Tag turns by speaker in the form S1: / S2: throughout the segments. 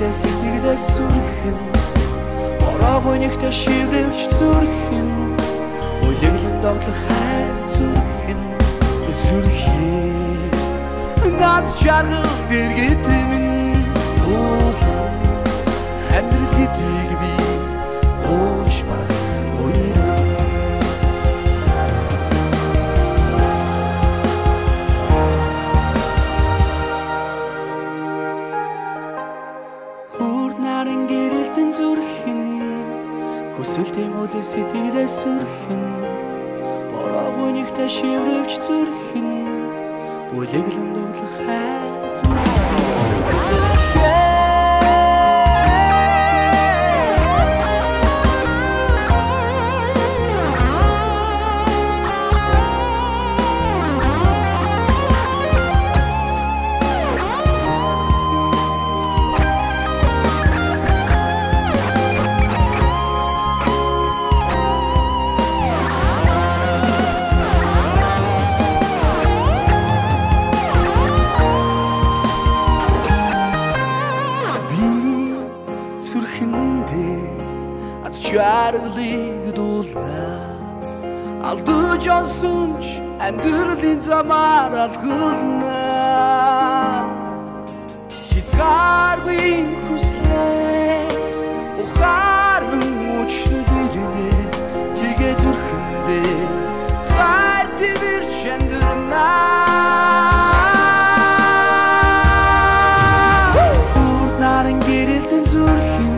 S1: темүүдээ сэтгэлдээ сүрхэн бороогүй нэгтэй шиврэвч зүрхэн бүлэглэн доглох хайр зүрхэн зүрхэн ганц чаргал дэргэт минь амьдрал гэдгийг би ууч бас Наран гэрэлтэн зүрхэн хүсвэл темүүдээ сэтгэлдээ сүрхэн бороогүй нэгтэй шиврэвч зүрхэн бүлэглэн доглох хайр Чаргалыг дуулна алдаж онсонч амьдралын замаар алхална хязгааргүй хүслээс ухаан учралэрнэ тэгээ зүрхэндээ хайр твэрч амьдрна Хүрд наран гэрэлтэн зүрхэн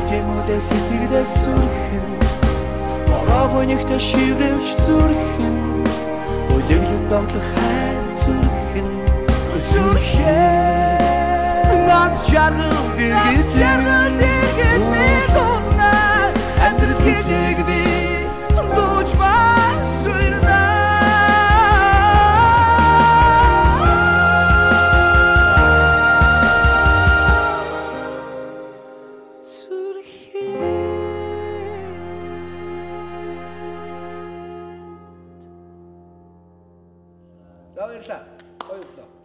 S1: темүүдээ сэтгэлдээ сүрхэн бороогүй нэгтэй шиврэвч зүрхэн бүлэглэн доглох хайр зүрхэн зүрхэн ганц чаргал дэргэт минь дугна амьдрал гэдгийг би дууч бас суйрна За баярлалаа. Гоё өглөө.